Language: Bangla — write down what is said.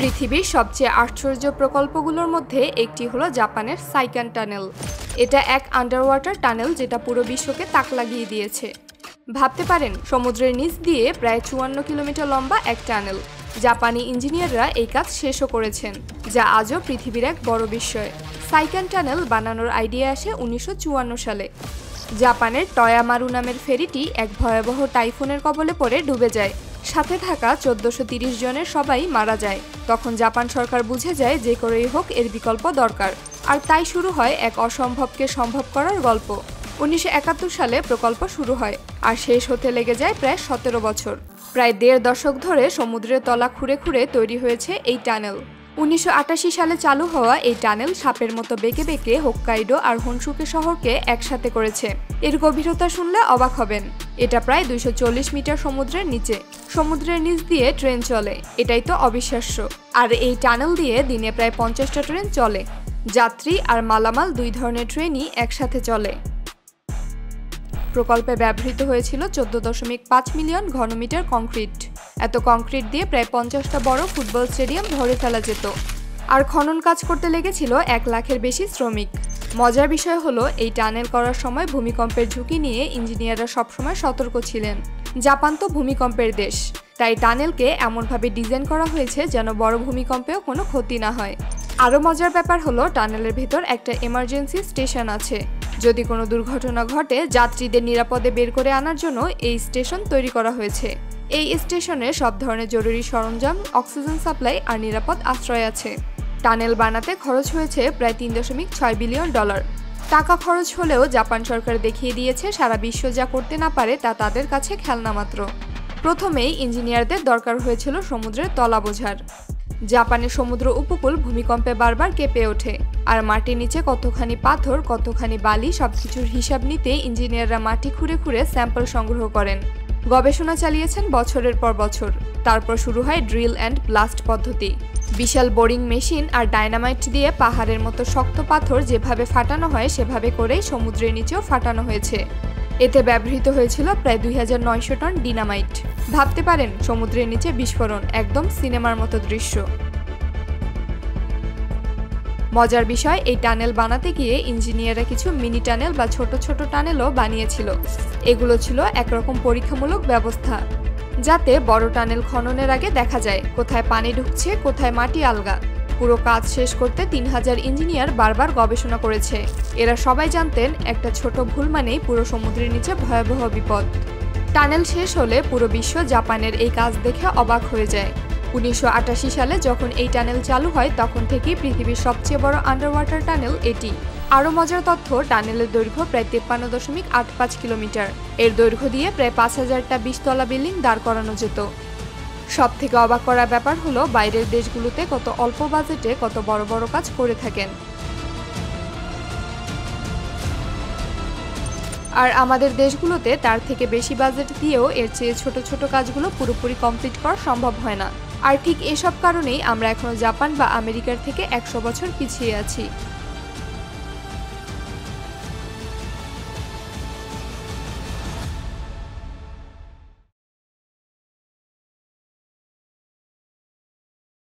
পৃথিবীর সবচেয়ে আশ্চর্য প্রকল্পগুলোর মধ্যে একটি হলো জাপানের সাইকান টানেল। এটা এক আন্ডারওয়াটার টানেল যেটা পুরো বিশ্বকে তাক লাগিয়ে দিয়েছে। ভাবতে পারেন, সমুদ্রের নিচ দিয়ে প্রায় 54 কিলোমিটার লম্বা এক টানেল। জাপানি ইঞ্জিনিয়াররা এই কাজ শেষও করেছেন, যা আজও পৃথিবীর এক বড় বিস্ময়। সাইকান টানেল বানানোর আইডিয়া আসে 1954 সালে। জাপানের টয়ামারু নামের ফেরিটি এক ভয়াবহ টাইফুনের কবলে পড়ে ডুবে যায়। সাথে থাকা 1430 জনের সবাই মারা যায়। তখন জাপান সরকার বুঝে যায় যে করেই হোক এর বিকল্প দরকার, আর তাই শুরু হয় এক অসম্ভবকে সম্ভব করার গল্প। 1971 সালে প্রকল্প শুরু হয়, আর শেষ হতে লেগে যায় প্রায় 17 বছর। প্রায় 1.5 দশক ধরে সমুদ্রের তলা খুঁড়ে খুঁড়ে তৈরি হয়েছে এই টানেল। 1988 সালে চালু হওয়া এই টানেল সাপের মতো বেঁকে বেঁকে হোক্কাইডো আর হনসুকে শহরকে একসাথে করেছে। এর গভীরতা শুনলে অবাক হবেন। এটা প্রায় 240 মিটার সমুদ্রের নিচে। সমুদ্রের নিচ দিয়ে ট্রেন চলে, এটাই তো অবিশ্বাস্য। আর এই টানেল দিয়ে দিনে প্রায় 50টা ট্রেন চলে। যাত্রী আর মালামাল দুই ধরনের ট্রেনই একসাথে চলে। প্রকল্পে ব্যবহৃত হয়েছিল 14.5 মিলিয়ন ঘনমিটার কংক্রিট। এত কংক্রিট দিয়ে প্রায় 50টা বড় ফুটবল স্টেডিয়াম ভরে ফেলা যেত। আর খনন কাজ করতে লেগেছিল 1 লাখের বেশি শ্রমিক। মজার বিষয় হলো, এই টানেল করার সময় ভূমিকম্পের ঝুঁকি নিয়ে ইঞ্জিনিয়াররা সবসময় সতর্ক ছিলেন। জাপান তো ভূমিকম্পের দেশ, তাই টানেলকে এমনভাবে ডিজাইন করা হয়েছে যেন বড় ভূমিকম্পেও কোনো ক্ষতি না হয়। আরও মজার ব্যাপার হলো, টানেলের ভেতর একটা এমার্জেন্সি স্টেশন আছে। যদি কোনো দুর্ঘটনা ঘটে, যাত্রীদের নিরাপদে বের করে আনার জন্য এই স্টেশন তৈরি করা হয়েছে। এই স্টেশনে সব ধরনের জরুরি সরঞ্জাম, অক্সিজেন সাপ্লাই আর নিরাপদ আশ্রয় আছে। টানেল বানাতে খরচ হয়েছে প্রায় $3.6 বিলিয়ন। টাকা খরচ হলেও জাপান সরকার দেখিয়ে দিয়েছে সারা বিশ্ব যা করতে না পারে তা তাদের কাছে খেলনা মাত্র। প্রথমেই ইঞ্জিনিয়ারদের দরকার হয়েছিল সমুদ্রের তলা বোঝার। জাপানের সমুদ্র উপকূল ভূমিকম্পে বারবার কেঁপে ওঠে, আর মাটির নিচে কতখানি পাথর, কতখানি বালি সবকিছুর হিসাব নিতে ইঞ্জিনিয়াররা মাটি খুঁড়ে খুঁড়ে স্যাম্পল সংগ্রহ করেন। গবেষণা চালিয়েছেন বছরের পর বছর। তারপর শুরু হয় ড্রিল অ্যান্ড ব্লাস্ট পদ্ধতি। বিশাল বোরিং মেশিন আর ডায়নামাইট দিয়ে পাহাড়ের মতো শক্ত পাথর যেভাবে ফাটানো হয় সেভাবে করেই সমুদ্রের নিচেও ফাটানো হয়েছে। এতে ব্যবহৃত হয়েছিল প্রায় 2900 টন ডিনামাইট। ভাবতে পারেন, সমুদ্রের নিচে বিস্ফোরণ, একদম সিনেমার মতো দৃশ্য। মজার বিষয়, এই টানেল বানাতে গিয়ে ইঞ্জিনিয়াররা কিছু মিনি টানেল বা ছোট ছোট টানেলও বানিয়েছিল। এগুলো ছিল একরকম পরীক্ষামূলক ব্যবস্থা, যাতে বড় টানেল খননের আগে দেখা যায় কোথায় পানি ঢুকছে, কোথায় মাটি আলগা। পুরো কাজ শেষ করতে 3000 ইঞ্জিনিয়ার বারবার গবেষণা করেছে। এরা সবাই জানতেন, একটা ছোট ভুল মানেই পুরো সমুদ্রের নিচে ভয়াবহ বিপদ। টানেল শেষ হলে পুরো বিশ্ব জাপানের এই কাজ দেখে অবাক হয়ে যায়। 1988 সালে যখন এই টানেল চালু হয়, তখন থেকেই পৃথিবীর সবচেয়ে বড় আন্ডারওয়াটার টানেল এটি। আরও মজার তথ্য, টানেলের দৈর্ঘ্য প্রায় 53.85 কিলোমিটার। এর দৈর্ঘ্য দিয়ে প্রায় 5000টা 20তলা বিল্ডিং দাঁড় করানো যেত। সবথেকে অবাক করার ব্যাপার হলো, বাইরের দেশগুলোতে কত অল্প বাজেটে কত বড় বড় কাজ করে থাকেন, আর আমাদের দেশগুলোতে তার থেকে বেশি বাজেট দিয়েও এর চেয়ে ছোট ছোট কাজগুলো পুরোপুরি কমপ্লিট করা সম্ভব হয় না। আর ঠিক এসব কারণেই আমরা এখনো জাপান বা আমেরিকার থেকে 100 বছর পিছিয়ে আছি।